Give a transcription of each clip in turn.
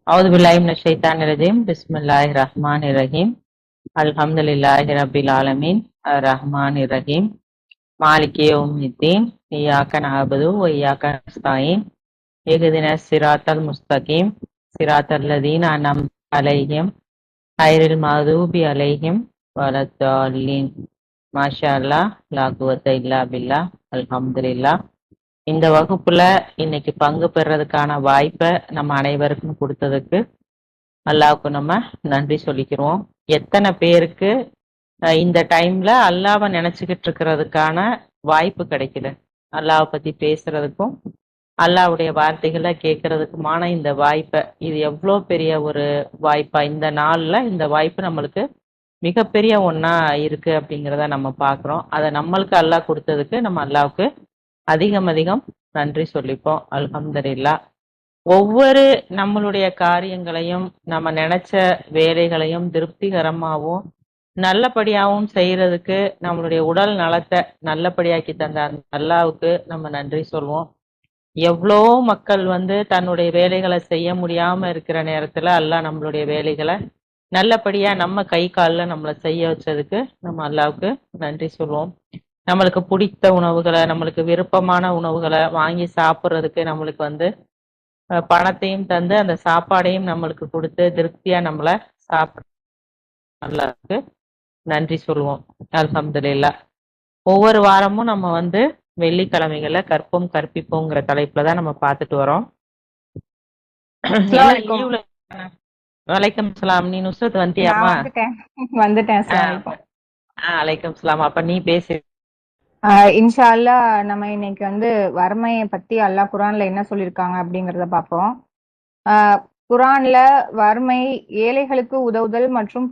أعوذ بالله من الشيطان الرجيم بسم الله الرحمن الرحيم الحمد لله رب العالمين الرحمن الرحيم مالك يوم الدين إياك نعبد وإياك نستعين اهدنا الصراط المستقيم صراط الذين أنعمت عليهم غير المغضوب عليهم ولا الضالين ما شاء الله لا قوة إلا بالله الحمد لله. இந்த வகுப்புல இன்னைக்கு பங்கு பெறதுக்கான வாய்ப்பை நம்ம அனைவருக்கும் கொடுத்ததுக்கு அல்லாவுக்கு நம்ம நன்றி சொல்லிக்கிறோம். எத்தனை பேருக்கு இந்த டைம்ல அல்லாவை நினைச்சுக்கிட்டு இருக்கிறதுக்கான வாய்ப்பு கிடைக்குது, அல்லாவை பத்தி பேசுறதுக்கும் அல்லாவுடைய வார்த்தைகளை கேட்கறதுக்குமான இந்த வாய்ப்பை, இது எவ்வளோ பெரிய ஒரு வாய்ப்பா இந்த நாள்ல இந்த வாய்ப்பு நம்மளுக்கு மிகப்பெரிய ஒண்ணா இருக்கு அப்படிங்கிறத நம்ம பார்க்குறோம். அதை நம்மளுக்கு அல்லாஹ் கொடுத்ததுக்கு நம்ம அல்லாவுக்கு அதிகம் அதிகம் நன்றி சொல்லிப்போம். அல்ஹம்துலில்லாஹ். ஒவ்வொரு நம்மளுடைய காரியங்களையும் நம்ம நினைச்ச வேலைகளையும் திருப்திகரமாகவும் நல்லபடியாகவும் செய்யறதுக்கு நம்மளுடைய உடல் நலத்தை நல்லபடியாக்கி தந்த அந்த அல்லாவுக்கு நம்ம நன்றி சொல்வோம். எவ்வளோ மக்கள் தன்னுடைய வேலைகளை செய்ய முடியாம இருக்கிற நேரத்துல அல்லாஹ் நம்மளுடைய வேலைகளை நல்லபடியா நம்ம கை காலில் நம்மளை செய்ய வச்சதுக்கு நம்ம அல்லாவுக்கு நன்றி சொல்வோம். நம்மளுக்கு பிடித்த உணவுகளை, நம்மளுக்கு விருப்பமான உணவுகளை வாங்கி சாப்பிட்றதுக்கு நம்மளுக்கு பணத்தையும் தந்து அந்த சாப்பாடையும் நம்மளுக்கு கொடுத்து திருப்தியா நம்மளை சாப்பிட அல்லாஹ்வுக்கு நன்றி சொல்லுவோம். அல்ஹம்துலில்லாஹ். ஒவ்வொரு வாரமும் நம்ம வெள்ளிக்கிழமைகள்ல கற்போம் கற்பிப்போங்கிற தலைப்புல தான் நம்ம பார்த்துட்டு வரோம். லீவ்ல வலைக்கம் சலாம். நீ நுஸ்ரத் வந்துட்டியாமா? வந்துட்டேன். அலைக்கம் சலாம். அப்ப நீ பேசு. இன்ஷா அல்லாஹ். நம்ம இன்னைக்கு வறுமையை பத்தி அல்லாஹ் குர்ஆன்ல என்ன சொல்லியிருக்காங்க அப்படிங்கறத பார்ப்போம். குர்ஆன்ல வறுமை, ஏழைகளுக்கு உதவுதல் மற்றும்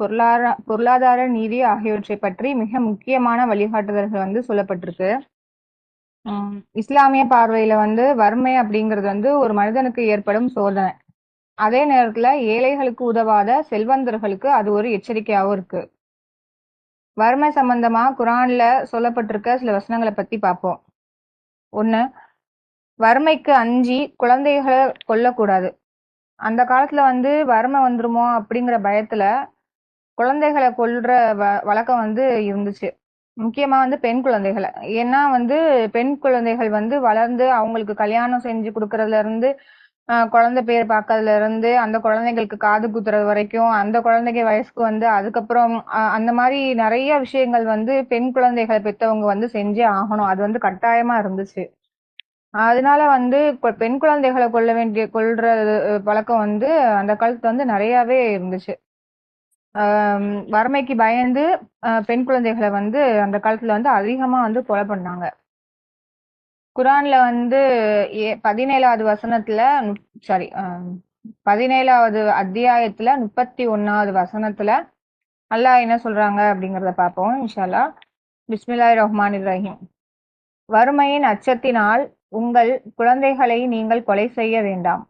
பொருளாதார நீதி ஆகியவற்றை பற்றி மிக முக்கியமான வழிகாட்டுதல்கள் சொல்லப்பட்டிருக்கு. இஸ்லாமிய பார்வையில வறுமை அப்படிங்கிறது ஒரு மனிதனுக்கு ஏற்படும் சோதனை. அதே நேரத்துல ஏழைகளுக்கு உதவாத செல்வந்தர்களுக்கு அது ஒரு எச்சரிக்கையாகவும் இருக்கு. வறுமை சம்பந்தமா குர்ஆன்ல சொல்லப்பட்டிருக்க சில வசனங்களை பத்தி பார்ப்போம். 1, வறுமைக்கு அஞ்சி குழந்தைகளை கொல்லக்கூடாது. அந்த காலத்துல வறுமை வந்துருமோ அப்படிங்கிற பயத்துல குழந்தைகளை கொல்ற வழக்கம் இருந்துச்சு. முக்கியமா பெண் குழந்தைகளை. ஏன்னா பெண் குழந்தைகள் வளர்ந்து அவங்களுக்கு கல்யாணம் செஞ்சு கொடுக்கறதுல இருந்து குழந்தை பேர் பார்க்கறதுல இருந்து அந்த குழந்தைங்களுக்கு காது குத்துறது வரைக்கும், அந்த குழந்தைங்க வயசுக்கு அதுக்கப்புறம் அந்த மாதிரி நிறைய விஷயங்கள் பெண் குழந்தைகளை பெற்றவங்க செஞ்சே ஆகணும். அது கட்டாயமா இருந்துச்சு. அதனால பெண் குழந்தைகளை கொல்ற பழக்கம் அந்த காலத்துல நிறையவே இருந்துச்சு. வறுமைக்கு பயந்து பெண் குழந்தைகளை அந்த காலத்துல அதிகமா கொலை பண்ணாங்க. குர்ஆன்ல 17வது வசனத்துல 17வது அத்தியாயத்துல 31வது வசனத்துல அல்லாஹ் என்ன சொல்றாங்க அப்படிங்கறத பார்ப்போம் இன்ஷா அல்லாஹ். பிஸ்மில்லாஹிர் ரஹ்மானிர் ரஹீம். வறுமையின் அச்சத்தினால் உங்கள் குழந்தைகளை நீங்கள் கொலை செய்ய வேண்டாம்.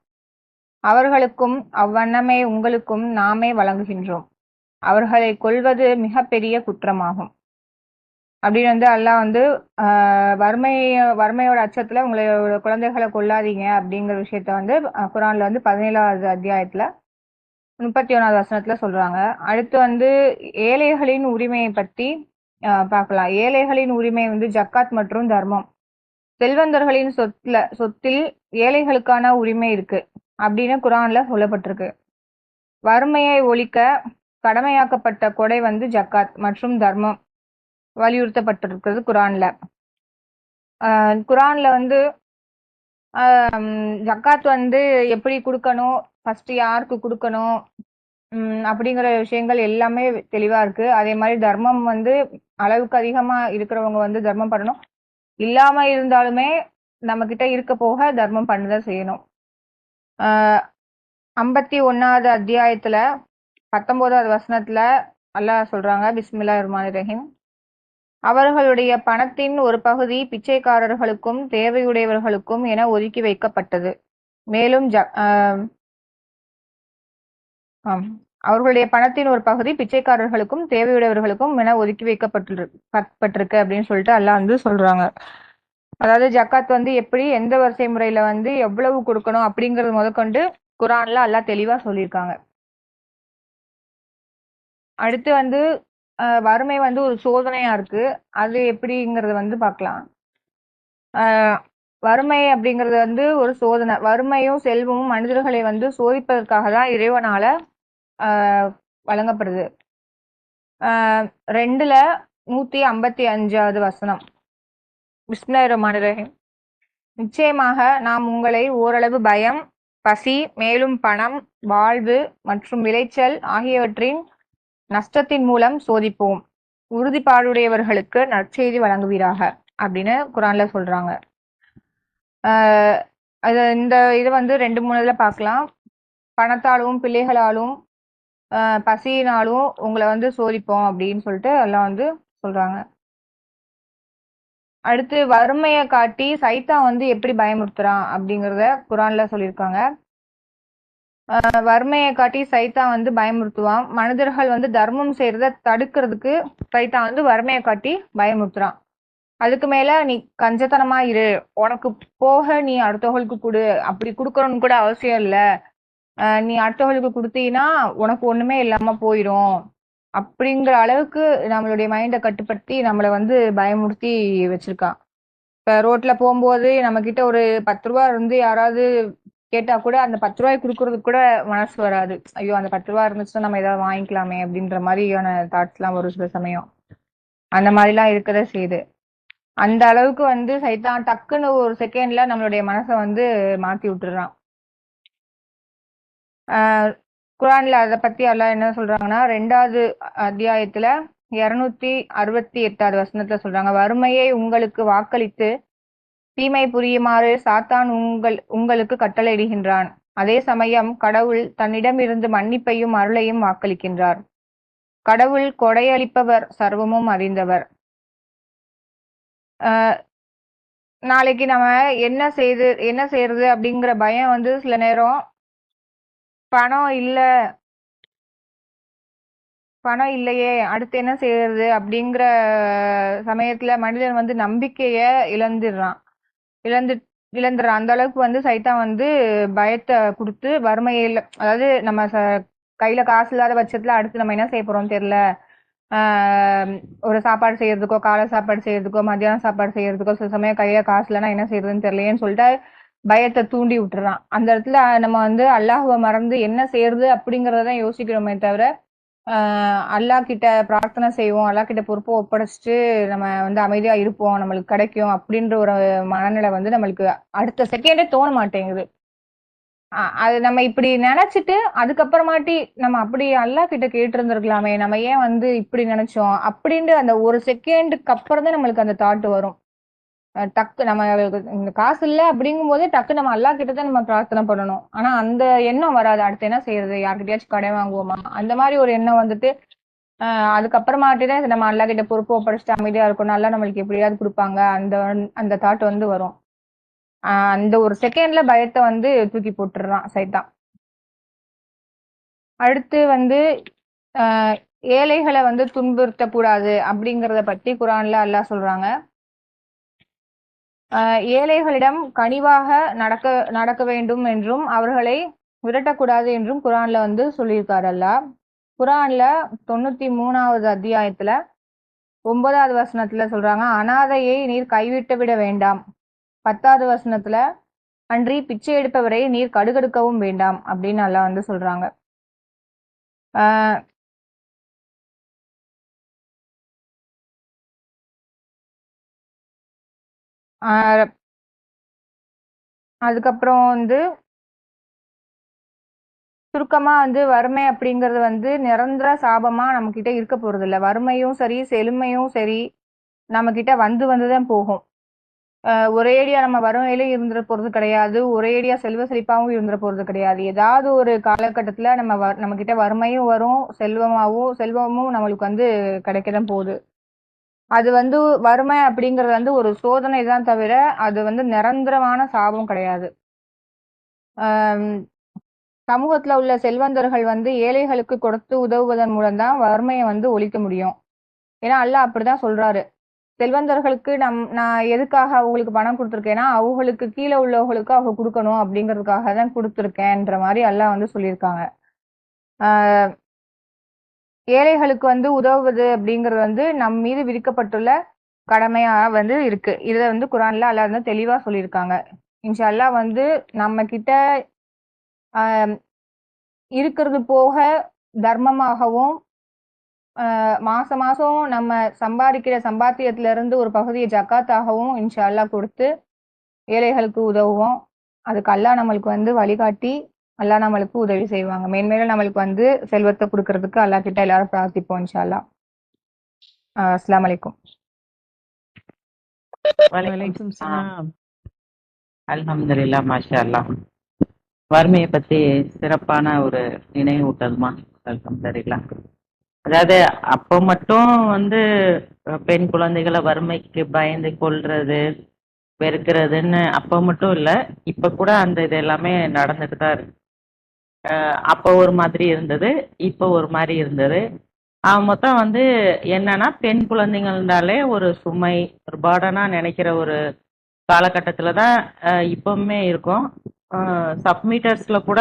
அவர்களுக்கும் அவ்வண்ணமே உங்களுக்கும் நாமே வழங்குகின்றோம். அவர்களை கொல்வது மிகப்பெரிய குற்றமாகும் அப்படின்னு அல்லாஹ் வறுமையோட அச்சத்துல உங்களோட குழந்தைகளை கொல்லாதீங்க அப்படிங்கிற விஷயத்த குர்ஆன்ல 17வது அத்தியாயத்துல 31வது வசனத்துல சொல்றாங்க. அடுத்து ஏழைகளின் உரிமையை பத்தி பார்க்கலாம். ஏழைகளின் உரிமை ஜக்காத் மற்றும் தர்மம். செல்வந்தர்களின் சொத்தில் ஏழைகளுக்கான உரிமை இருக்கு அப்படின்னு குர்ஆன்ல சொல்லப்பட்டிருக்கு. வறுமையை ஒழிக்க கடமையாக்கப்பட்ட கொடை ஜக்காத் மற்றும் தர்மம் வலியுறுத்தப்பட்டிருக்கிறது குர்ஆன்ல. குர்ஆன்ல ஜக்காத் எப்படி கொடுக்கணும், ஃபர்ஸ்ட் யாருக்கு கொடுக்கணும் அப்படிங்கிற விஷயங்கள் எல்லாமே தெளிவா இருக்கு. அதே மாதிரி தர்மம் அளவுக்கு அதிகமா இருக்கிறவங்க தர்மம் பண்ணணும். இல்லாம இருந்தாலுமே நம்ம கிட்ட இருக்க போக தர்மம் பண்ணதான் செய்யணும். 51வது அத்தியாயத்துல 19வது வசனத்துல அல்லாஹ் சொல்றாங்க, பிஸ்மில்லாஹிர் ரஹ்மானிர் ரஹீம். அவர்களுடைய பணத்தின் ஒரு பகுதி பிச்சைக்காரர்களுக்கும் தேவையுடையவர்களுக்கும் என ஒதுக்கி வைக்கப்பட்டது. மேலும் அவர்களுடைய பணத்தின் ஒரு பகுதி பிச்சைக்காரர்களுக்கும் தேவையுடையவர்களுக்கும் என ஒதுக்கி வைக்கப்பட்டிருக்கு அப்படின்னு சொல்லிட்டு அல்லாஹ் சொல்றாங்க. அதாவது ஜக்காத் எப்படி எந்த வரிசை முறையில எவ்வளவு கொடுக்கணும் அப்படிங்கறது முதற்கொண்டு குரான்ல அல்லாஹ் தெளிவா சொல்லியிருக்காங்க. அடுத்து வந்து வறுமை வந்து ஒரு சோதனையா இருக்கு. அது எப்படிங்கிறத வந்து பார்க்கலாம். ஆஹ் வறுமை அப்படிங்கிறது வந்து ஒரு சோதனை. வறுமையும் செல்வமும் மனிதர்களை வந்து சோதிப்பதற்காக தான் இறைவனால ஆஹ் வழங்கப்படுது. ஆஹ் 2ல 155வது வசனம். பிஸ்மில்லாஹிர் ரஹ்மானிர் ரஹீம். நிச்சயமாக நாம் உங்களை ஓரளவு பயம், பசி, மேலும் பணம், வாழ்வு மற்றும் விளைச்சல் ஆகியவற்றின் நஷ்டத்தின் மூலம் சோதிப்போம். உறுதிப்பாடுடையவர்களுக்கு நற்செய்தி வழங்குவீராக அப்படின்னு குரான்ல சொல்றாங்க. ஆஹ் இந்த இது வந்து 2-3 இதுல பார்க்கலாம். பணத்தாலும் பிள்ளைகளாலும் பசியினாலும் உங்களை வந்து சோதிப்போம் அப்படின்னு சொல்லிட்டு எல்லாம் வந்து சொல்றாங்க. அடுத்து வறுமையை காட்டி சைத்தான் வந்து எப்படி பயமுறுத்துறான் அப்படிங்கிறத குரான்ல சொல்லியிருக்காங்க. வறுமையை காட்டி சைத்தான் வந்து பயமுறுத்துவான். மனிதர்கள் வந்து தர்மம் செய்யறத தடுக்கிறதுக்கு சைத்தான் வந்து வறுமையை காட்டி பயமுறுத்துறான். அதுக்கு மேல நீ கஞ்சத்தனமா இரு, உனக்கு போக நீ அடுத்தவங்களுக்கு கொடு, அப்படி கொடுக்கணும்னு கூட அவசியம் இல்ல, நீ அடுத்தவங்களுக்கு கொடுத்தீங்கன்னா உனக்கு ஒண்ணுமே இல்லாம போயிடும் அப்படிங்கிற அளவுக்கு நம்மளுடைய மைண்டை கட்டுப்படுத்தி நம்மளை வந்து பயமுறுத்தி வச்சிருக்கான். இப்ப ரோட்ல போகும்போது நம்ம கிட்ட ஒரு 10 ரூபா இருந்து யாராவது கேட்டா கூட அந்த 10 ரூபாய் கொடுக்கறதுக்கு கூட மனசு வராது. ஐயோ அந்த 10 ரூபா இருந்துச்சுன்னா நம்ம ஏதாவது வாங்கிக்கலாமே அப்படின்ற மாதிரியான தாட்ஸ் எல்லாம் ஒரு சில சமயம். அந்த மாதிரிலாம் இருக்கத செய்யுது. அந்த அளவுக்கு வந்து சைத்தான் டக்குன்னு ஒரு செகண்ட்ல நம்மளுடைய மனசை வந்து மாத்தி விட்டுறான். குரான்ல அதை பத்தி எல்லாம் என்ன சொல்றாங்கன்னா 2வது அத்தியாயத்துல 268வது வசனத்துல சொல்றாங்க, வறுமையை உங்களுக்கு வாக்களித்து தீமை புரியுமாறு சாத்தான் உங்களுக்கு கட்டளையிடுகின்றான். அதே சமயம் கடவுள் தன்னிடமிருந்து மன்னிப்பையும் அருளையும் வாக்களிக்கின்றார். கடவுள் கொடையளிப்பவர், சர்வமும் அறிந்தவர். நாளைக்கு நம்ம என்ன செய்யறது அப்படிங்கிற பயம் வந்து சில நேரம் பணம் இல்லையே அடுத்து என்ன செய்யறது அப்படிங்கிற சமயத்துல மனிதன் வந்து நம்பிக்கைய இழந்துடுறான். அந்த அளவுக்கு வந்து சைத்தான் வந்து பயத்தை கொடுத்து வறுமையில, அதாவது நம்ம கையில காசு இல்லாத பட்சத்துல அடுத்து நம்ம என்ன செய்ய போறோம் தெரியல, ஒரு சாப்பாடு செய்யறதுக்கோ, காலை சாப்பாடு செய்யறதுக்கோ, மத்தியானம் சாப்பாடு செய்யறதுக்கோ சில சமயம் கையில காசு இல்லைன்னா என்ன செய்யறதுன்னு தெரியலையேன்னு சொல்லிட்டு பயத்தை தூண்டி விட்டுறான். அந்த இடத்துல நம்ம வந்து அல்லாஹுவை மறந்து என்ன செய்யறது அப்படிங்கறதான் யோசிக்கிறோமே தவிர அல்லாஹ் கிட்ட பிரார்த்தனை செய்வோம், அல்லாஹ் கிட்ட பொறுப்பை ஒப்படைச்சிட்டு நம்ம வந்து அமைதியா இருப்போம், நம்மளுக்கு கிடைக்கும் அப்படின்ற ஒரு மனநிலை வந்து நம்மளுக்கு அடுத்த செகண்டே தோண மாட்டேங்குது. அது நம்ம இப்படி நினைச்சிட்டு அதுக்கப்புறமாட்டி நம்ம அப்படி அல்லாஹ் கிட்ட கேட்டு இருந்திருக்கலாமே, நம்ம ஏன் வந்து இப்படி நினைச்சோம் அப்படின்னு அந்த ஒரு செகண்டுக்கு அப்புறம் தான் நம்மளுக்கு அந்த தாட் வரும். டக்கு நம்ம இந்த காசு இல்லை அப்படிங்கும் போதே டக்கு நம்ம அல்லாஹ் கிட்ட தான் நம்ம பிரார்த்தனை பண்ணணும். ஆனா அந்த எண்ணம் வராது. அடுத்து என்ன செய்யறது, யார்கிட்டயாச்சும் கடை வாங்குவோமா, அந்த மாதிரி ஒரு எண்ணம் வந்துட்டு அதுக்கப்புறமாட்டிதான் நம்ம அல்லாஹ் கிட்ட பொறுப்பு ஒப்படைச்சிட்டு அமைதியா இருக்கணும், நல்லா நம்மளுக்கு எப்படியாவது கொடுப்பாங்க, அந்த அந்த தாட் வந்து வரும். அந்த ஒரு செகண்ட்ல பயத்தை வந்து தூக்கி போட்டுடுறான் சைத்தான். அடுத்து வந்து ஏழைகளை வந்து துன்புறுத்தக்கூடாது அப்படிங்கறத பத்தி குரான்ல அல்லாஹ் சொல்றாங்க. ஏழைகளிடம் கனிவாக நடக்க வேண்டும் என்றும் அவர்களை விரட்டக்கூடாது என்றும் குரான்ல வந்து சொல்லியிருக்காரு அல்லாஹ். குரான்ல 93வது அத்தியாயத்துல 9வது வசனத்துல சொல்றாங்க, அனாதையை நீர் கைவிட்டு விட வேண்டாம். 10வது வசனத்துல அன்றி பிச்சை எடுப்பவரை நீர் கடுகடுக்கவும் வேண்டாம் அப்படின்னு அல்லாஹ் வந்து சொல்றாங்க. அதுக்கப்புறம் வந்து சுருக்கமா வந்து வறுமை அப்படிங்கிறது வந்து நிரந்தர சாபமா நம்ம கிட்ட இருக்க போறது இல்ல. வறுமையும் சரி செழுமையும் சரி நம்ம கிட்ட வந்துதான் போகும். ஒரேடியா நம்ம வறுமையிலும் இருந்துட போறது கிடையாது, ஒரேடியா செல்வ செழிப்பாவும் இருந்துட போறது கிடையாது. ஏதாவது ஒரு காலகட்டத்துல நம்ம கிட்ட வறுமையும் வரும், செல்வமும் நம்மளுக்கு வந்து கிடைக்கதான் போகுது. அது வந்து வறுமை அப்படிங்கிறது வந்து ஒரு சோதனை தான் தவிர அது வந்து நிரந்தரமான சாபம் கிடையாது. சமூகத்துல உள்ள செல்வந்தர்கள் வந்து ஏழைகளுக்கு கொடுத்து உதவுவதன் மூலம் தான் வறுமையை வந்து ஒழிக்க முடியும். ஏன்னா அல்லாஹ் அப்படிதான் சொல்றாரு, செல்வந்தர்களுக்கு நான் எதுக்காக அவங்களுக்கு பணம் கொடுத்துருக்கேன்னா அவங்களுக்கு கீழே உள்ளவங்களுக்கு அவங்க கொடுக்கணும் அப்படிங்கிறதுக்காக தான் கொடுத்துருக்கேன்ற மாதிரி அல்லாஹ் வந்து சொல்லியிருக்காங்க. ஆஹ் ஏழைகளுக்கு வந்து உதவுவது அப்படிங்கிறது வந்து நம் மீது விதிக்கப்பட்டுள்ள கடமையா வந்து இருக்கு. இத வந்து குரான்ல அல்லாஹ் வந்து தெளிவா சொல்லியிருக்காங்க. இன்ஷா அல்லாஹ் வந்து நம்ம கிட்ட ஆஹ் இருக்கிறது போக தர்மமாகவும் மாசம் மாசம் நம்ம சம்பாதிக்கிற சம்பாத்தியத்துல இருந்து ஒரு பகுதியை ஜக்காத்தாகவும் இன்ஷா அல்லாஹ் கொடுத்து ஏழைகளுக்கு உதவுவோம். அதுக்கு அல்லாஹ் நம்மளுக்கு வந்து வழிகாட்டி அல்லாஹ் நம்மளுக்கு உதவி செய்வாங்க. மேன்மேலும் நம்மளுக்கு வந்து செல்வத்தை கொடுக்கறதுக்கு அல்லாஹ் கிட்ட எல்லாரும் பிரார்த்திப்போம் இன்ஷா அல்லாஹ். அஸ்ஸலாமு அலைக்கும். வலைக்கும் சலாம். அல்ஹம்துலில்லாஹ், மாஷா அல்லாஹ். வறுமையை பத்தி சிறப்பான ஒரு நினைவூட்டல்மா. அல்ஹம்துலில்லாஹ். அதாவது அப்போ மட்டும் வந்து பெண் குழந்தைகளை வறுமைக்கு பயந்து கொள்றது வெறுக்கிறதுன்னு அப்போ மட்டும் இல்ல, இப்ப கூட அந்த இது எல்லாமே நடந்துட்டு தான் இருக்கு. அப்போ ஒரு மாதிரி இருந்தது, இப்போ ஒரு மாதிரி இருந்தது. மொத்தம் வந்து என்னன்னா பெண் குழந்தைங்கள்னாலே ஒரு சுமை, ஒரு பேர்டனா நினைக்கிற ஒரு காலகட்டத்துல தான் இப்பவுமே இருக்கும். சப்மீட்டர்ஸ்ல கூட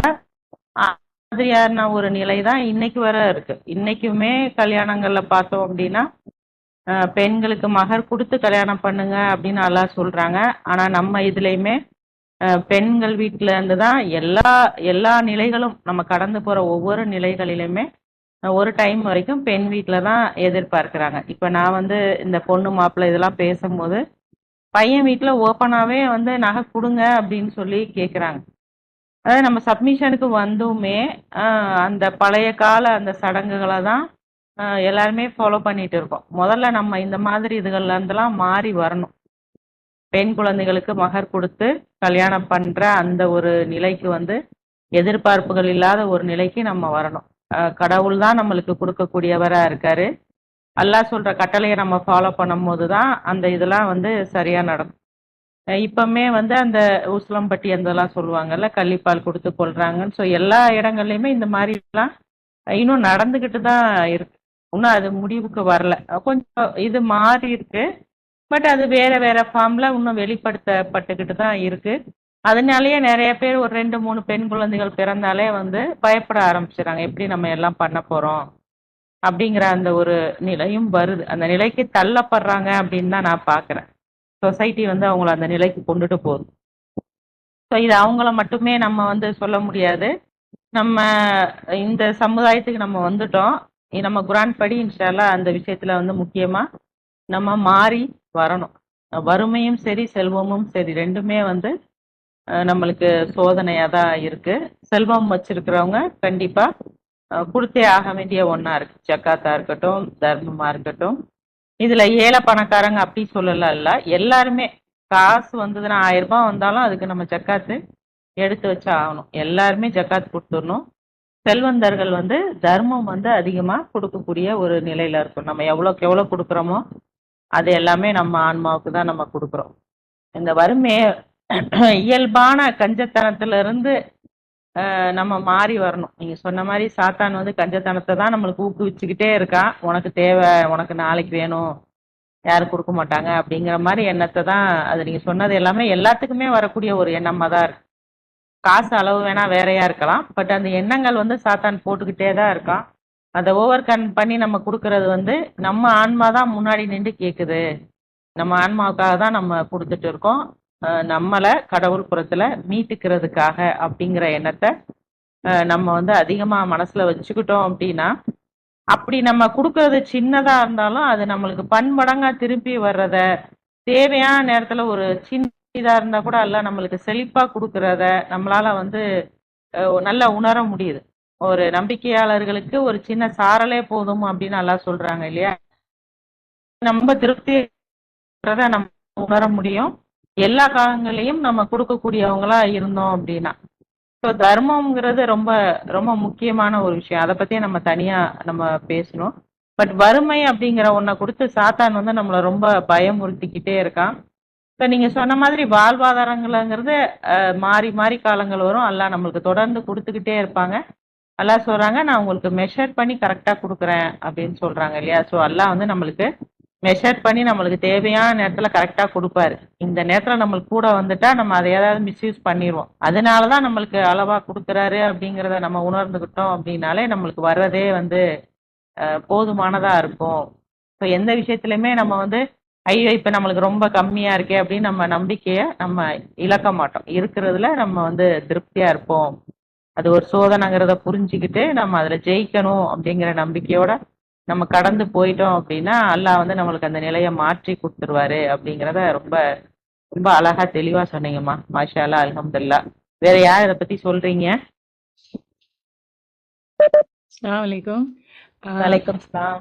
மாதிரியான ஒரு நிலை தான் இன்னைக்கு வர இருக்கு. இன்னைக்குமே கல்யாணங்கள்ல பார்த்தோம் அப்படின்னா பெண்களுக்கு மகர் கொடுத்து கல்யாணம் பண்ணுங்க அப்படின்னு எல்லாம் சொல்றாங்க. ஆனா நம்ம இதுலயுமே பெண்கள் வீட்டுல இருந்து தான் எல்லா நிலைகளும் நம்ம கடந்து போற ஒவ்வொரு நிலைகளிலுமே ஒரு டைம் வரைக்கும் பெண் வீட்டுல தான் எதிர்பார்க்கிறாங்க. இப்ப நான் வந்து இந்த பொண்ணு மாப்பிள்ளை இதெல்லாம் பேசும்போது பையன் வீட்டுல ஓப்பனாவே வந்து நகை கொடுங்க அப்படின்னு சொல்லி கேக்குறாங்க. அதாவது நம்ம சப்மிஷனுக்கு வந்துமே அந்த பழைய கால அந்த சடங்குகளை தான் எல்லாருமே ஃபாலோ பண்ணிட்டு இருக்கோம். முதல்ல நம்ம இந்த மாதிரி இதுகள்ல இருந்தெல்லாம் மாறி வரணும். பெண் குழந்தைகளுக்கு மகர் கொடுத்து கல்யாணம் பண்ற அந்த ஒரு நிலைக்கு வந்து எதிர்பார்ப்புகள் இல்லாத ஒரு நிலைக்கு நம்ம வரணும். கடவுள் தான் நம்மளுக்கு கொடுக்கக்கூடியவரா இருக்காரு. அல்லாஹ் சொல்ற கட்டளையை நம்ம ஃபாலோ பண்ணும் போதுதான் அந்த இதெல்லாம் வந்து சரியா நடக்கும். இப்பவுமே வந்து அந்த உசிலம்பட்டி அதெல்லாம் சொல்லுவாங்கல்ல, கள்ளிப்பால் கொடுத்து கொள்றாங்கன்னு. ஸோ எல்லா இடங்கள்லயுமே இந்த மாதிரி எல்லாம் இன்னும் நடந்துகிட்டு தான் இருக்கு. இன்னும் அது முடிவுக்கு வரல. கொஞ்சம் இது மாறி இருக்கு, பட் அது வேற வேற ஃபார்ம்ல இன்னும் வெளிப்படுத்தப்பட்டுக்கிட்டு தான் இருக்கு. அதனாலயே நிறைய பேர் ஒரு 2-3 பெண் குழந்தைகள் பிறந்தாலே வந்து பயப்பட ஆரம்பிச்சிடறாங்க. எப்படி நம்ம எல்லாம் பண்ண போறோம் அப்படிங்கிற அந்த ஒரு நிலையும் வருது. அந்த நிலைக்கு தள்ளப்படுறாங்க அப்படின்னு தான் நான் பாக்குறேன். சொசைட்டி வந்து அவங்கள அந்த நிலைக்கு கொண்டுட்டு போகுது. ஸோ இது அவங்கள மட்டுமே நம்ம வந்து சொல்ல முடியாது. நம்ம இந்த சமுதாயத்துக்கு நம்ம வந்துட்டோம். நம்ம குரான் படி இன்ஷா அல்லாஹ் அந்த விஷயத்துல வந்து முக்கியமா நம்ம மாறி வரணும். வறுமையும் சரி செல்வமும் சரி ரெண்டுமே வந்து நம்மளுக்கு சோதனையா தான் இருக்கு. செல்வம் வச்சிருக்கிறவங்க கண்டிப்பா கொடுத்தே ஆக வேண்டிய ஒண்ணா இருக்கு. ஜக்காத்தா இருக்கட்டும், தர்மமா இருக்கட்டும். இதுல ஏழை பணக்காரங்க அப்படி சொல்லலாம் இல்ல, எல்லாருமே காசு வந்ததுன்னா 1000 ரூபாய் வந்தாலும் அதுக்கு நம்ம ஜக்காத்து எடுத்து வச்சு ஆகணும். எல்லாருமே ஜக்காத் கொடுத்துடணும். செல்வந்தர்கள் வந்து தர்மம் வந்து அதிகமா கொடுக்கக்கூடிய ஒரு நிலையில இருக்கும். நம்ம எவ்வளவுக்கு எவ்வளவு கொடுக்குறோமோ அது எல்லாமே நம்ம ஆன்மாவுக்கு தான் நம்ம கொடுக்குறோம். இந்த வறுமையை இயல்பான கஞ்சத்தனத்துல இருந்து நம்ம மாறி வரணும். நீங்க சொன்ன மாதிரி சாத்தான் வந்து கஞ்சத்தனத்தை தான் நம்மளுக்கு ஊக்குவிச்சுக்கிட்டே இருக்கான். உனக்கு தேவை, உனக்கு நாளைக்கு வேணும், யாரும் கொடுக்க மாட்டாங்க அப்படிங்கிற மாதிரி எண்ணத்தை தான். அது நீங்க சொன்னது எல்லாமே எல்லாத்துக்குமே வரக்கூடிய ஒரு எண்ணமா தான் இருக்கு. காசு அளவு வேணா வேறையா இருக்கலாம், பட் அந்த எண்ணங்கள் வந்து சாத்தான் போட்டுக்கிட்டே தான் இருக்கான். அதை ஓவர் கம் பண்ணி நம்ம கொடுக்கறது வந்து நம்ம ஆன்மா தான் முன்னாடி நின்று கேட்குது. நம்ம ஆன்மாவுக்காக தான் நம்ம கொடுத்துட்டு இருக்கோம். நம்மளை கடவுள் புறத்துல மீட்டுக்கிறதுக்காக அப்படிங்கிற எண்ணத்தை நம்ம வந்து அதிகமா மனசுல வச்சுக்கிட்டோம் அப்படின்னா, அப்படி நம்ம கொடுக்கறது சின்னதா இருந்தாலும் அது நம்மளுக்கு பன்மடங்கா திருப்பி வர்றத, தேவையான நேரத்துல ஒரு சின்ன இதா இருந்தா கூட அல்ல நம்மளுக்கு செழிப்பா கொடுக்கறத நம்மளால வந்து நல்லா உணர முடியுது. ஒரு நம்பிக்கையாளர்களுக்கு ஒரு சின்ன சாரலே போதும் அப்படின்னு நல்லா சொல்றாங்க இல்லையா. நம்ம திருப்தி நம்ம உணர முடியும் எல்லா காலங்களையும் நம்ம கொடுக்கக்கூடியவங்களா இருந்தோம் அப்படின்னா. ஸோ தர்மம்ங்கிறது ரொம்ப ரொம்ப முக்கியமான ஒரு விஷயம். அதை பத்தியே நம்ம தனியா நம்ம பேசணும். பட் வறுமை அப்படிங்கிற ஒன்றை கொடுத்து சாத்தான் வந்து நம்மளை ரொம்ப பயமுறுத்திக்கிட்டே இருக்கான். இப்போ நீங்க சொன்ன மாதிரி வாழ்வாதாரங்கள்ங்கிறது மாறி மாறி காலங்கள் வரும். அல்லாஹ் நம்மளுக்கு தொடர்ந்து கொடுத்துக்கிட்டே இருப்பாங்க. அல்லாஹ் சொல்றாங்க, நான் உங்களுக்கு மெஷர் பண்ணி கரெக்டா கொடுக்குறேன் அப்படின்னு சொல்றாங்க இல்லையா. ஸோ அல்லாஹ் வந்து நம்மளுக்கு மெஷர் பண்ணி நம்மளுக்கு தேவையான நேரத்துல கரெக்டா கொடுப்பாரு. இந்த நேரத்துல நம்மளுக்கு கூட வந்துட்டா நம்ம அதை ஏதாவது மிஸ்யூஸ் பண்ணிடுவோம். அதனாலதான் நம்மளுக்கு அளவா கொடுக்குறாரு அப்படிங்கிறத நம்ம உணர்ந்துகிட்டோம் அப்படின்னாலே நம்மளுக்கு வர்றதே வந்து போதுமானதா இருக்கும். ஸோ எந்த விஷயத்துலையுமே நம்ம வந்து ஐயோ இப்ப நம்மளுக்கு ரொம்ப கம்மியா இருக்கே அப்படின்னு நம்ம நம்பிக்கைய நம்ம இழக்க மாட்டோம். இருக்கிறதுல நம்ம வந்து திருப்தியா இருப்போம். அது ஒரு சோதனைங்கிறத புரிஞ்சுக்கிட்டு நம்ம அதுல ஜெயிக்கணும் அப்படிங்கிற நம்பிக்கையோட நம்ம கடந்து போயிட்டோம் அப்படின்னா அல்லாஹ் வந்து நம்மளுக்கு அந்த நிலையை மாற்றி கொடுத்துருவாரு அப்படிங்கிறத ரொம்ப ரொம்ப அழகா தெளிவா சொன்னீங்கம்மா. மாஷா அல்லாஹ், அல்ஹம்துலில்லாஹ். வேற யார் இதை பத்தி சொல்றீங்க? அஸ்ஸலாமு அலைக்கும். வலைக்கம் சலாம்.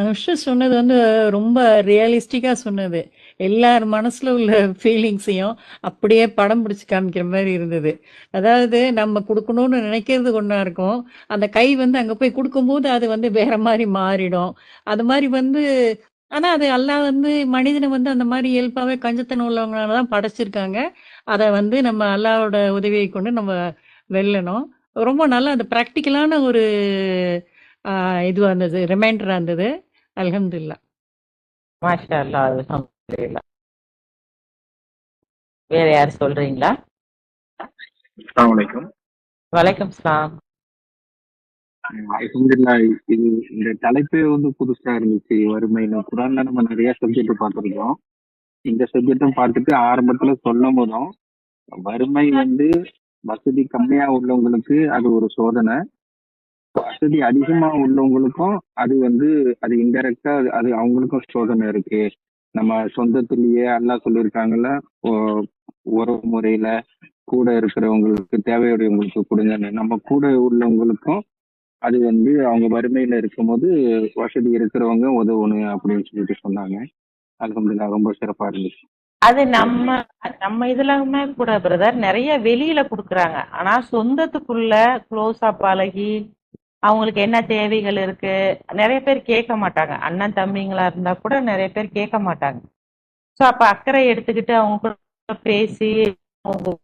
நுஷ்ரத் சொன்னது வந்து ரொம்ப ரியலிஸ்டிக்கா சொன்னது. எல்லார் மனசுல உள்ள ஃபீலிங்ஸையும் அப்படியே படம் பிடிச்சு காமிக்கிற மாதிரி இருந்தது. அதாவது நம்ம குடுக்கணும்னு நினைக்கிறது ஒண்ணா இருக்கும். அந்த கை வந்து அங்க போய் குடுக்கும்போது அது வந்து வேற மாரி மாறிடும். அது மாரி வந்து ஆனா அது அல்லாஹ் வந்து மனிதன வந்து அந்த மாரி இயல்பாவே கஞ்சத்தனம் உள்ளவங்களால தான் படைச்சிருக்காங்க. அத வந்து நம்ம அல்லாஹ்வோட உதவியை கொண்டு நம்ம வெல்லணும். ரொம்ப நல்லா அந்த பிராக்டிகலான ஒரு ஆ இதுவா இருந்தது. ரிமைண்டரா இருந்தது. அல்ஹம்துலில்லாஹ். மாஷா அல்லாஹ், அல்ஹம்துலில்லாஹ். வேற யார் சொல்றீங்களா? அஸ்ஸலாமு அலைக்கும். வலைக்கம் சலாம். அல்ஹம்துலில்லாஹ். இது இந்த தலைப்பே வந்து புதுசா இருந்துச்சு. வறுமைன்னு குரான்ல நம்ம நிறைய சப்ஜெக்ட் பார்த்துருக்கோம். இந்த சப்ஜெக்டும் பார்த்துட்டு ஆரம்பத்துல சொல்லும் போதும் வறுமை வந்து வசதி கம்மியா உள்ளவங்களுக்கு அது ஒரு சோதனை, வசதி அதிகமா உள்ளவங்களுக்கும் அது வந்து அது இன்டைரக்டா அது அவங்களுக்கும் சோதனை இருக்கு. நம்ம சொந்தத்திலேயே அல்லாஹ் சொல்லியிருக்காங்கல்ல, உறவு முறையில கூட இருக்கிறவங்களுக்கு தேவையுடையவங்களுக்கு கொடுங்கன்னு. நம்ம கூட உள்ளவங்களுக்கும் அது வந்து அவங்க வறுமையில இருக்கும்போது வசதி இருக்கிறவங்க உதவணும் அப்படின்னு சொல்லிட்டு சொன்னாங்க. அல்ஹம்துலில்லாஹ் ரொம்ப சிறப்பா இருந்துச்சு. அது நம்ம நம்ம இதுலயுமே கூட பிரதர் நிறைய வெளியில குடுக்குறாங்க. ஆனா சொந்தத்துக்குள்ள க்ளோஸா பழகி அவங்களுக்கு என்ன தேவைகள் இருக்கு நிறைய பேர் கேட்க மாட்டாங்க. அண்ணன் தம்பிங்களா இருந்தா கூட நிறைய பேர் கேட்க மாட்டாங்க. சோ அப்ப அக்கறை எடுத்துக்கிட்டு அவங்க கூட பேசி அவங்க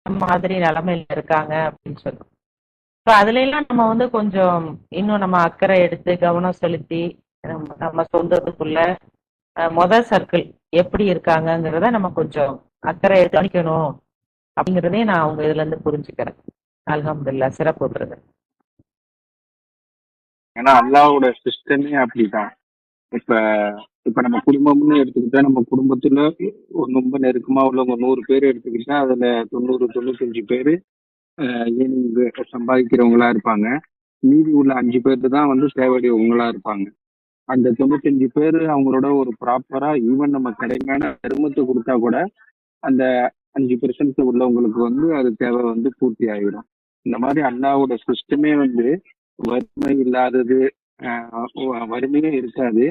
மாதிரி நிலைமையில இருக்காங்க அப்படின்னு சொல்லுவோம். ஸோ அதுல எல்லாம் நம்ம வந்து கொஞ்சம் இன்னும் நம்ம அக்கறை எடுத்து கவனம் செலுத்தி நம்ம சொந்தத்துக்குள்ள முதல் சர்க்கிள் எப்படி இருக்காங்கங்கிறத நம்ம கொஞ்சம் அக்கறை எடுத்து கவனிக்கணும் அப்படிங்கிறதையும் நான் அவங்க இதுல இருந்து புரிஞ்சுக்கிறேன். அல்ஹம்துலில்லாஹ், சிறப்பு பிரதர். ஏன்னா அல்லாஹ்வோட சிஸ்டமே அப்படிதான். இப்ப இப்ப நம்ம குடும்பம்னு எடுத்துக்கிட்டா நம்ம குடும்பத்துல ரொம்ப நெருக்கமா உள்ளவங்க 100 பேர் எடுத்துக்கிட்டா அதுல 90 95 பேரு ஏனி சம்பாதிக்கிறவங்களா இருப்பாங்க. மீதி உள்ள 5 பேர் தான் வந்து தேவையுடையவங்களா இருப்பாங்க. அந்த 95 பேரு அவங்களோட ஒரு ப்ராப்பரா ஈவன் நம்ம கடுமையான தர்மத்தை கொடுத்தா கூட அந்த 5% உள்ளவங்களுக்கு வந்து அது தேவை வந்து பூர்த்தி ஆகிடும். இந்த மாதிரி அல்லாஹ்வோட சிஸ்டமே வந்து வறுமை இல்லாதது, வறுமையே இருக்காது.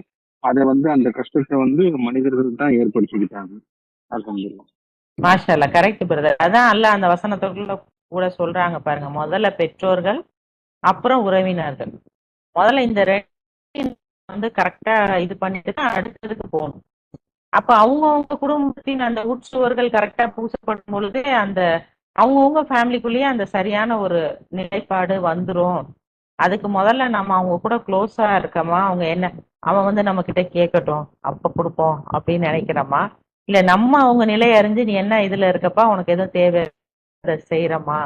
அதை வந்து அந்த கஷ்டத்தை வந்து மனிதர்கள் தான் ஏற்படுத்திக்கிட்டாங்க. அல்ஹம்துலில்லாஹ். மாஷா அல்லாஹ், கரெக்ட் பிரதர். அதான் அல்லாஹ் அந்த வசனத்துக்குள்ள கூட சொல்றாங்க பாருங்க, முதல்ல பெற்றோர்கள் அப்புறம் உறவினர்கள். முதல்ல இந்த ரெண்டு வந்து கரெக்டா இது பண்ணிட்டு தான் அடுத்ததுக்கு போகணும். அப்ப அவங்கவுங்க குடும்பத்தின் அந்த உட்சுவர்கள் கரெக்டா பூசப்படும் பொழுது அந்த அவங்கவுங்க ஃபேமிலிக்குள்ளேயே அந்த சரியான ஒரு நிலைப்பாடு வந்துரும். அதுக்கு முதல்ல நம்ம அவங்க கூட க்ளோஸா இருக்கமா, அவங்க என்ன அவன் வந்து நம்ம கிட்ட கேட்கட்டும் அப்ப கொடுப்போம் அப்படின்னு நினைக்கிறோமா, இல்ல நம்ம அவங்க நிலையை அறிஞ்சு நீ என்ன இதுல இருக்கப்பா உனக்கு எதுவும் தேவை செய்யறோமா,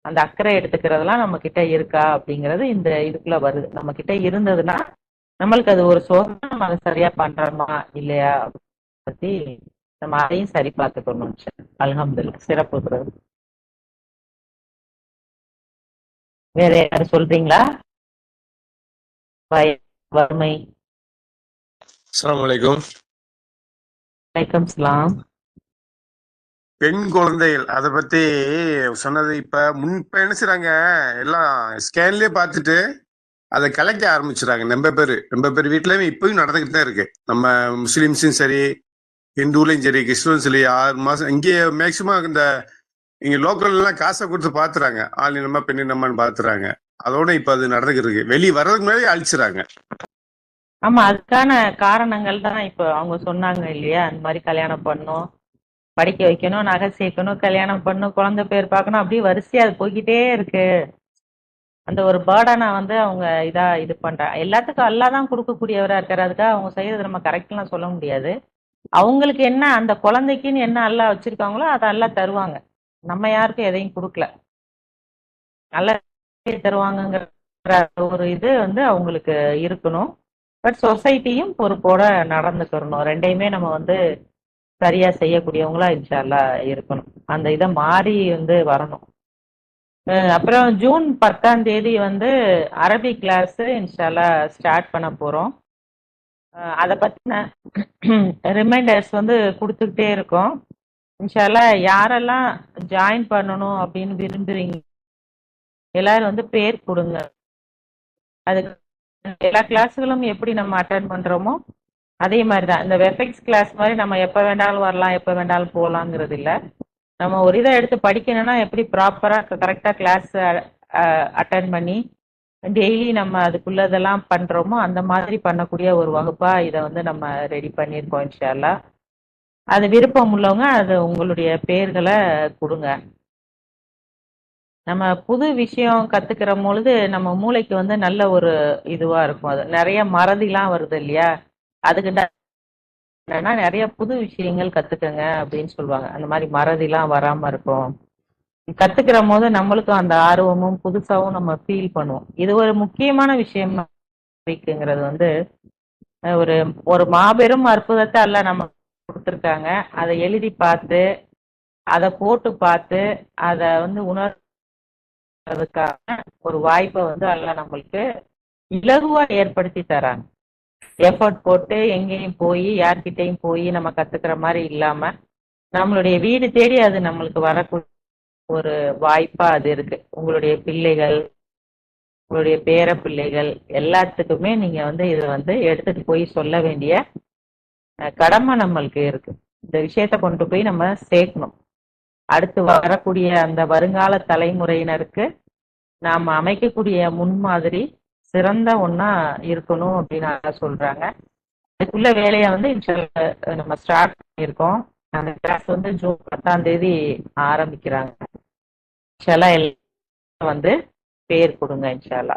அந்த அக்கறை எடுத்துக்கிறதெல்லாம் நம்ம கிட்ட இருக்கா அப்படிங்கிறது இந்த இதுக்குள்ள வருது. நம்ம கிட்ட இருந்ததுன்னா நம்மளுக்கு அது ஒரு சோதனை, நம்ம அதை சரியா பண்றோமா இல்லையா பத்தி நம்ம அதையும் சரி பார்த்துக்கணும். அல்ஹம்துலில்லாஹ், சிறப்பு பிரதர். வேற யாரும் சொல்றீங்களா? வறுமை. அஸ்ஸலாமு அலைக்கும். வலைக்கம் சலாம். பெண் குழந்தைகள் அதை பத்தி சொன்னது. இப்ப என்ன செய்றாங்க, எல்லாம் ஸ்கேன்லயே பார்த்துட்டு அதை கலைக்க ஆரம்பிச்சுறாங்க. ரொம்ப பேர் வீட்லயுமே இப்பயும் நடந்துகிட்டு தான் இருக்கு. நம்ம முஸ்லிம்ஸும் சரி, ஹிந்துலையும் சரி, கிறிஸ்துவும் சரி, 6 மாசம் இங்கே மேக்சிமம் இந்த இங்க லோக்கல் எல்லாம் காசை கொடுத்து பாத்துறாங்க. ஆளினமா பெண்ணினமான்னு பாத்துறாங்க. அதோட இப்ப அது நடந்துகிட்டு இருக்கு. வெளியே வர்றதுக்கு முன்னாடி அழிச்சுறாங்க. ஆமா, அதுக்கான காரணங்கள் தான் இப்ப அவங்க சொன்னாங்க இல்லையா, அந்த மாதிரி கல்யாணம் பண்ணணும், படிக்க வைக்கணும், நகை சேர்க்கணும், கல்யாணம் பண்ணணும், குழந்தை பேர் பார்க்கணும், அப்படியே வரிசையா அது போய்கிட்டே இருக்கு. அந்த ஒரு பேர்டனை வந்து அவங்க இது பண்றாங்க. எல்லாத்துக்கும் அல்லாஹ் தான் கொடுக்கக்கூடியவரா இருக்காரு. அதுக்காக அவங்க செய்யறது நம்ம கரெக்ட்லாம் சொல்ல முடியாது. அவங்களுக்கு என்ன அந்த குழந்தைக்குன்னு என்ன அல்லாஹ் வச்சிருக்காங்களோ அதை அல்லாஹ் தருவாங்க. நம்ம யாருக்கும் எதையும் கொடுக்கல. நல்ல தருவாங்கங்கிற ஒரு இது வந்து அவங்களுக்கு இருக்கணும். பட் சொசைட்டியும் பொறுப்போட நடந்துக்கிறணும். ரெண்டையுமே நம்ம வந்து சரியா செய்யக்கூடியவங்களா இன்ஷா அல்லாஹ் இருக்கணும். அந்த இதை மாறி வந்து வரணும். அப்புறம் ஜூன் 10ஆம் தேதி வந்து அரபி கிளாஸ் இன்ஷா அல்லாஹ் ஸ்டார்ட் பண்ண போறோம். அதை பத்தின ரிமைண்டர்ஸ் வந்து கொடுத்துக்கிட்டே இருக்கோம். இன்ஷா அல்லாஹ் யாரெல்லாம் ஜாயின் பண்ணணும் அப்படின்னு விரும்புறீங்க எல்லாரும் வந்து பேர் கொடுங்க. அதுக்கு எல்லா கிளாஸுகளும் எப்படி நம்ம அட்டன் பண்றோமோ அதே மாதிரி தான். இந்த வெஃபெக்ஸ் கிளாஸ் மாதிரி நம்ம எப்போ வேண்டாலும் வரலாம், எப்போ வேண்டாலும் போகலாங்கிறது இல்லை. நம்ம ஒரு இதை எடுத்து படிக்கணும்னா எப்படி ப்ராப்பராக கரெக்டாக கிளாஸ் அட்டன் பண்ணி டெய்லி நம்ம அதுக்குள்ளதெல்லாம் பண்ணுறோமோ அந்த மாதிரி பண்ணக்கூடிய ஒரு வகுப்பாக இதை வந்து நம்ம ரெடி பண்ணியிருக்கோம் இன்ஷா அல்லாஹ். அது விருப்பம் உள்ளவங்க அது உங்களுடைய பேர்களை கொடுங்க. நம்ம புது விஷயம் கத்துக்கிற பொழுது நம்ம மூளைக்கு வந்து நல்ல ஒரு இதுவா இருக்கும். அது நிறைய மறதிலாம் வருது இல்லையா, அதுக்கு என்னன்னா நிறைய புது விஷயங்கள் கத்துக்கங்க அப்படின்னு சொல்லுவாங்க. அந்த மாதிரி மறதிலாம் வராம இருக்கும். கத்துக்கிற போது நம்மளுக்கும் அந்த ஆர்வமும் புதுசாவும் நம்ம ஃபீல் பண்ணுவோம். இது ஒரு முக்கியமான விஷயம் இருக்குங்கிறது வந்து ஒரு ஒரு மாபெரும் அற்புதத்தை அல்ல நம்ம கொடுத்துருக்காங்க. அதை எழுதி பார்த்து அதை போட்டு பார்த்து அதை வந்து உணர்றதுக்கான ஒரு வாய்ப்பை வந்து அல்ல நம்மளுக்கு இலகுவா ஏற்படுத்தி தராங்க. எஃபர்ட் போட்டு எங்கேயும் போய் யார்கிட்டையும் போய் நம்ம கத்துக்கிற மாதிரி இல்லாம நம்மளுடைய வீடு தேடி அது நம்மளுக்கு வரக்கூடிய ஒரு வாய்ப்பா அது இருக்கு. உங்களுடைய பிள்ளைகள், உங்களுடைய பேர பிள்ளைகள் எல்லாத்துக்குமே நீங்க வந்து இதை வந்து எடுத்துட்டு போய் சொல்ல வேண்டிய கடமை நம்மளுக்கு இருக்கு. இந்த விஷயத்த கொண்டு போய் நம்ம சேர்க்கணும். அடுத்து வரக்கூடிய அந்த வருங்கால தலைமுறையினருக்கு நாம அமைக்கக்கூடிய முன்மாதிரி சிறந்த ஒண்ணா இருக்கணும் அப்படின்னு சொல்றாங்க. அதுக்குள்ள வேலையை வந்து நம்ம ஸ்டார்ட் பண்ணியிருக்கோம். அந்த கிளாஸ் வந்து ஜூன் 10ஆம் தேதி ஆரம்பிக்கிறாங்க. இன்ஷால்லா எல்லாம் வந்து பேர் கொடுங்க. இன்ஷால்லா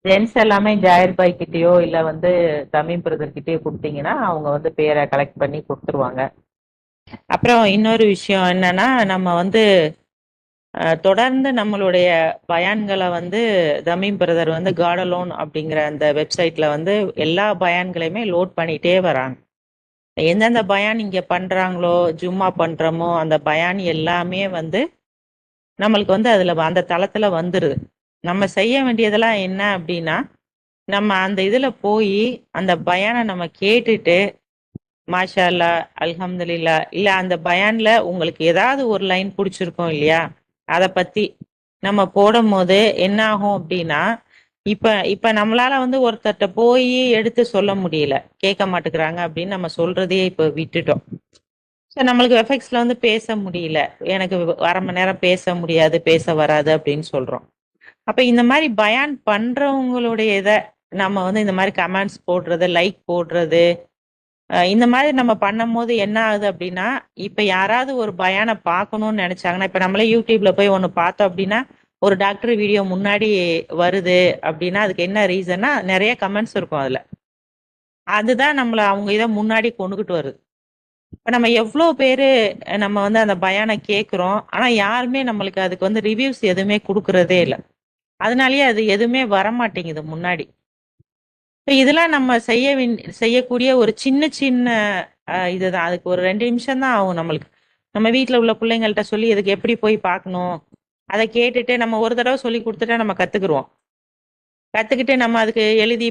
ஜென்ஸ் எல்லாமே ஜாயர் பாய் கிட்டேயோ இல்லை வந்து தமீம் பிரதர் கிட்டேயோ கொடுத்தீங்கன்னா அவங்க வந்து பேரை கலெக்ட் பண்ணி கொடுத்துருவாங்க. அப்புறம் இன்னொரு விஷயம் என்னன்னா, நம்ம வந்து தொடர்ந்து நம்மளுடைய பயான்களை வந்து தமீம் பிரதர் வந்து காடலோன் அப்படிங்கிற அந்த வெப்சைட்ல வந்து எல்லா பயான்களையுமே லோட் பண்ணிட்டே வராங்க. எந்தெந்த பயான் இங்க பண்றாங்களோ, ஜும்மா பண்றோமோ அந்த பயான் எல்லாமே வந்து நம்மளுக்கு வந்து அதுல அந்த தளத்துல வந்துருது. நம்ம செய்ய வேண்டியதெல்லாம் என்ன அப்படின்னா, நம்ம அந்த இதுல போய் அந்த பயானை நம்ம கேட்டுட்டு மாஷா அல்லா, அல்ஹம்துலில்லா, இல்ல அந்த பயான்ல உங்களுக்கு ஏதாவது ஒரு லைன் பிடிச்சிருக்கோம் இல்லையா, அதை பத்தி நம்ம போடும் போது என்ன ஆகும் அப்படின்னா, இப்ப நம்மளால வந்து ஒருத்தர்கிட்ட போய் எடுத்து சொல்ல முடியல, கேட்க மாட்டேங்கிறாங்க அப்படின்னு நம்ம சொல்றதையே இப்ப விட்டுட்டோம். ஸோ நம்மளுக்கு வெஃபெக்ஸ்ல வந்து பேச முடியல, எனக்கு 1/2 மணி நேரம் பேச முடியாது, பேச வராது அப்படின்னு சொல்றோம். அப்ப இந்த மாதிரி பயான் பண்றவங்களுடைய இதை நம்ம வந்து இந்த மாதிரி கமெண்ட்ஸ் போடுறது, லைக் போடுறது, இந்த மாதிரி நம்ம பண்ணும் போது என்ன ஆகுது அப்படின்னா, இப்ப யாராவது ஒரு பயானை பார்க்கணும்னு நினைச்சாங்கன்னா, இப்ப நம்மளே யூடியூப்ல போய் ஒண்ணு பார்த்தோம் அப்படின்னா ஒரு டாக்டர் வீடியோ முன்னாடி வருது அப்படின்னா அதுக்கு என்ன ரீசன்னா, நிறைய கமெண்ட்ஸ் இருக்கும் அதுல. அதுதான் நம்மள அவங்க இதை முன்னாடி கொண்டுகிட்டு வருது. இப்ப நம்ம எவ்வளவு பேரு நம்ம வந்து அந்த பயானை கேட்கிறோம், ஆனா யாருமே நம்மளுக்கு அதுக்கு வந்து ரிவ்யூஸ் எதுவுமே கொடுக்கறதே இல்லை. அதனாலயே அது எதுவுமே வரமாட்டேங்குது முன்னாடி. இதெல்லாம் நம்ம செய்யக்கூடிய ஒரு சின்ன சின்ன இதுதான். அதுக்கு ஒரு 2 நிமிஷம் தான் ஆகும் நம்மளுக்கு. நம்ம வீட்டுல உள்ள பிள்ளைங்கள்ட்ட சொல்லி இதுக்கு எப்படி போய் பார்க்கணும் அதை கேட்டுட்டு நம்ம ஒரு தடவை சொல்லி கொடுத்துட்டா நம்ம கத்துக்குருவோம். கத்துக்கிட்டு நம்ம அதுக்கு எழுதி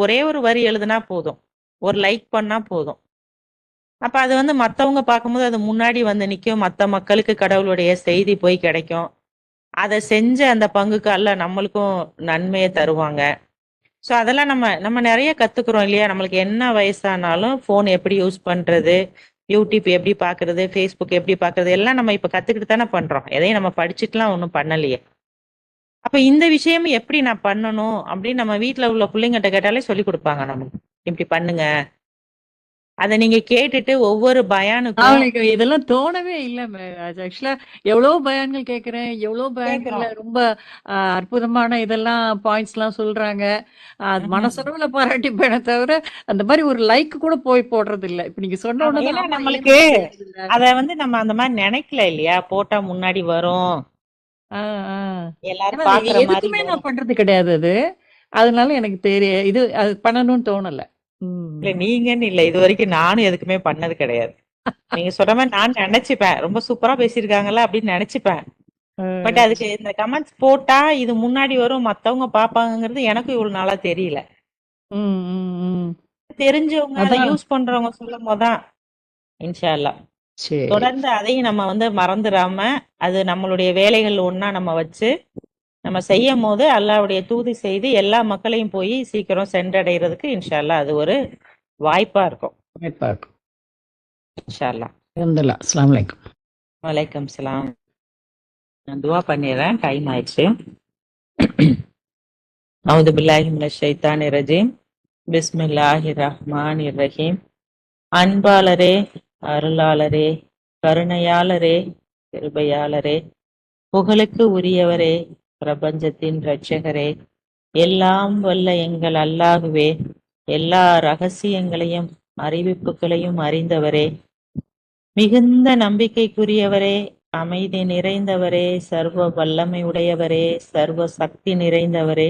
ஒரே ஒரு வரி எழுதுனா போதும், ஒரு லைக் பண்ணா போதும். அப்ப அது வந்து மத்தவங்க பார்க்கும்போது அது முன்னாடி வந்து நிற்கும், மற்ற மக்களுக்கு கடவுளுடைய செய்தி போய் கிடைக்கும். அதை செஞ்ச அந்த பங்குக்கு அல்ல நம்மளுக்கும் நன்மையை தருவாங்க. ஸோ அதெல்லாம் நம்ம நிறைய கத்துக்கிறோம் இல்லையா. நம்மளுக்கு என்ன வயசானாலும் ஃபோன் எப்படி யூஸ் பண்றது, யூடியூப் எப்படி பாக்குறது, ஃபேஸ்புக் எப்படி பாக்குறது, எல்லாம் நம்ம இப்ப கத்துக்கிட்டு தானே பண்றோம். எதையும் நம்ம படிச்சுட்டுலாம் ஒன்றும் பண்ணலையே. அப்ப இந்த விஷயம் எப்படி நான் பண்ணணும் அப்படின்னு நம்ம வீட்டுல உள்ள பிள்ளைங்கிட்ட கேட்டாலே சொல்லி கொடுப்பாங்க. நம்ம இப்படி பண்ணுங்க, அத நீங்க கேட்டுட்டு ஒவ்வொரு பயானுக்கும் அவங்களுக்கு இதெல்லாம் தோணவே இல்ல. ஆக்சுவலா எவ்வளோ பயான்கள் கேட்கிறேன். எவ்வளோ பயான்கள்ல கேட்கிறோம். ரொம்ப அற்புதமான இதெல்லாம் பாயிண்ட்ஸ்லாம் சொல்றாங்க. அது ம்ஹ்ம். மனசளவுல பாராட்டிப்பேனே தவிர, அந்த மாரி ஒரு லைக் கூட போய் போடுறதில்ல. இப்ப நீங்க சொன்ன ஆமா. உடனே தான், ஏன்னா ஆமா ஏன் நம்மளுக்கு நமக்கு தெரியுதுல்ல. அத நம்ம அந்த மாரி நெனைக்கல இல்லையா? போட்டா முன்னாடி வரும். ஆ, ஆ. ஏன்னா எல்லாரும் அது பாக்குற மாரி எதுக்குமே நான் வரும். பண்றது கிடையாது அது. அதனால எனக்கு இது அது பண்ணணும்னு தோணல. இல்ல ம். நீங்கன்னு இல்ல. இதுவரைக்கும் நானும் எதுக்குமே பண்ணது கிடையாது. நீங்க சொல்ற மாரி நான் நெனச்சுப்பேன். ரொம்ப சூப்பரா பேசியிருக்காங்கல்ல அப்படின்னு நெனச்சுப்பேன். பட் அ. அதுக்கு இந்த கமெண்ட்ஸ் போட்டா இது முன்னாடி வரும், மத்தவங்க பாப்பாங்கங்கிறது எனக்கும் இவ்வளவு நாளா தெரியல. ம், ம், ம். தெரிஞ்சவங்க அத அதான். யூஸ் பண்றவங்க சொல்லும்போது தான் இன்ஷா அல்லாஹ். சரி. தொடர்ந்து அதையும் நம்ம மறந்துராம, அது நம்மளுடைய வேலைகள் ஒண்ணா நம்ம வச்சு, நம்ம செய்யும்போது அல்லாஹ்வுடைய தூது செய்தி எல்லா மக்களையும் போய் சீக்கிரம் சென்றடைறதுக்கு இன்ஷா அல்லாஹ் அது ஒரு வாய்ப்பா இருக்கும். வாய்ப்பா இருக்கும். இன்ஷா அல்லாஹ். அல்ஹம்துலில்லாஹ். அஸ்ஸலாமு அலைக்கும். வலைக்கம் சலாம். நான் துவா பண்ணிடுறேன். டைம் ஆயிடுச்சு. அவுது பில்லாஹி மினஷ் ஷைத்தானிர் ரஜீம். பிஸ்மில்லாஹிர் ரஹ்மானிர் ரஹீம். அன்பாளரே, அருளாளரே, கருணையாளரே, கிருபையாளரே, புகழுக்கு உரியவரே, பிரபஞ்சத்தின் இரட்சகரே, எல்லாம் வல்ல எங்கள் அல்லாஹுவே, எல்லா ரகசியங்களையும் அறிவிப்புகளையும் அறிந்தவரே, மிகுந்த நம்பிக்கைக்குரியவரே, அமைதி நிறைந்தவரே, சர்வ வல்லமை உடையவரே, சர்வ சக்தி நிறைந்தவரே,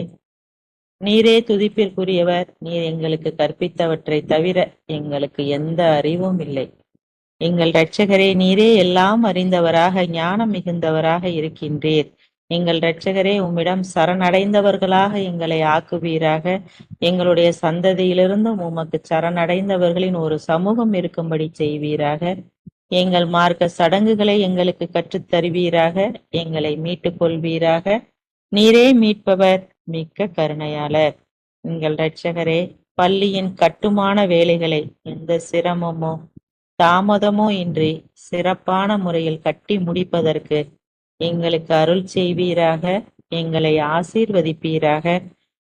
நீரே துதிப்பிற்குரியவர். நீர் எங்களுக்கு கற்பித்தவற்றை தவிர எங்களுக்கு எந்த அறிவும் இல்லை. எங்கள் இரட்சகரே, நீரே எல்லாம் அறிந்தவராக ஞானம் மிகுந்தவராக இருக்கின்றீர். எங்கள் இரட்சகரே, உம்மிடம் சரணடைந்தவர்களாக எங்களை ஆக்குவீராக. எங்களுடைய சந்ததியிலிருந்தும் உமக்கு சரணடைந்தவர்களின் ஒரு சமூகம் இருக்கும்படி செய்வீராக. எங்கள் மார்க்க சடங்குகளை எங்களுக்கு கற்றுத் தருவீராக. எங்களை மீட்டுக் கொள்வீராக. நீரே மீட்பவர், மிக்க கருணையாளர். எங்கள் இரட்சகரே, பள்ளியின் கட்டுமான வேலைகளை எந்த சிரமமோ தாமதமோ இன்றி சிறப்பான முறையில் கட்டி முடிப்பதற்கு எங்களுக்கு அருள் செய்வீராக. எங்களை ஆசீர்வதிப்பீராக.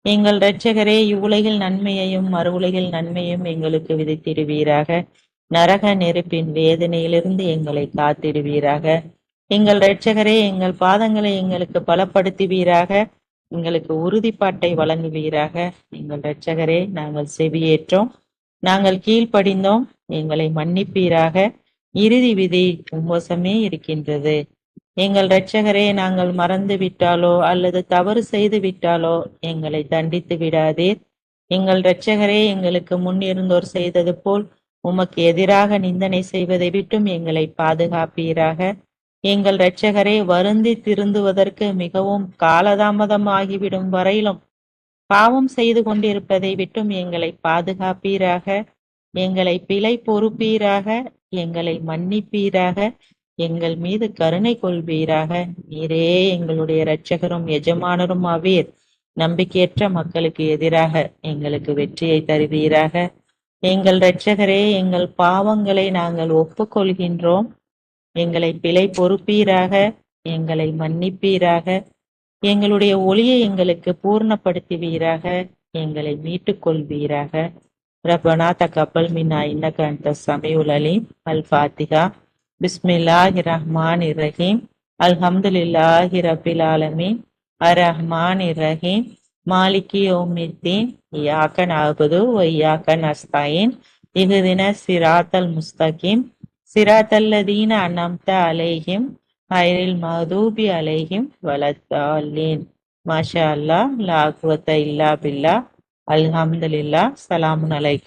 எங்கள் இரட்சகரே, இவ்வுலகில் நன்மையையும் மறுவுலகில் நன்மையும் எங்களுக்கு விதித்திடுவீராக. நரக நெருப்பின் வேதனையிலிருந்து எங்களை காத்திடுவீராக. எங்கள் இரட்சகரே, எங்கள் பாதங்களை எங்களுக்கு பலப்படுத்துவீராக. எங்களுக்கு உறுதிப்பாட்டை வழங்குவீராக. எங்கள் இரட்சகரே, நாங்கள் செவியேற்றோம், நாங்கள் கீழ்ப்படிந்தோம், எங்களை மன்னிப்பீராக. இறுதி விதி உம்வசமே இருக்கின்றது. எங்கள் இரட்சகரே, நாங்கள் மறந்து விட்டாலோ அல்லது தவறு செய்து விட்டாலோ எங்களை தண்டித்து விடாதீர். எங்கள் இரட்சகரே, எங்களுக்கு முன் இருந்தோர் செய்தது போல் உமக்கு எதிராக நிந்தனை செய்வதை விட்டும் எங்களை பாதுகாப்பீராக. எங்கள் இரட்சகரே, வருந்தி திருந்துவதற்கு மிகவும் காலதாமதமாகிவிடும் வரையிலும் பாவம் செய்து கொண்டிருப்பதை விட்டும் எங்களை பாதுகாப்பீராக. எங்களை பிழை பொறுப்பீராக. எங்களை மன்னிப்பீராக. எங்கள் மீது கருணை கொள்வீராக. நீரே எங்களுடைய இரட்சகரும் எஜமானரும் ஆவீர். நம்பிக்கையற்ற மக்களுக்கு எதிராக எங்களுக்கு வெற்றியை தருவீராக. எங்கள் இரட்சகரே, எங்கள் பாவங்களை நாங்கள் ஒப்புக்கொள்கின்றோம். எங்களை பிழை பொறுப்பீராக. எங்களை மன்னிப்பீராக. எங்களுடைய ஒளியை எங்களுக்கு பூர்ணப்படுத்துவீராக. எங்களை மீட்டுக் கொள்வீராக. ரப்பனா தகப்பல் மின்னா இன்னக அன்த ஸமீஉல் அலீம். அல் ஃபாத்திஹா. பிஸ்மில்லாஹிர் ரஹ்மானிர் ரஹீம். அல்ஹம்துலில்லாஹி ரப்பில் ஆலமீன். அர்-ரஹ்மானிர் ரஹீம். மாலிகி யௌமித்தீன். இய்யாக நஅபுது வ இய்யாக நஸ்தஈன். இஹ்தினஸ் ஸிராத்தல் முஸ்தகீம். ஸிராத்தல்லதீன அன்அம்த அலைஹிம் ஹைரில் மக்தூபி அலைஹிம் வலத்தாலீன். மாஷா அல்லாஹ், லா குவத்த இல்லா பில்லா. அல்ஹம்துலில்லாஹ். ஸலாமுன் அலைக்கும்.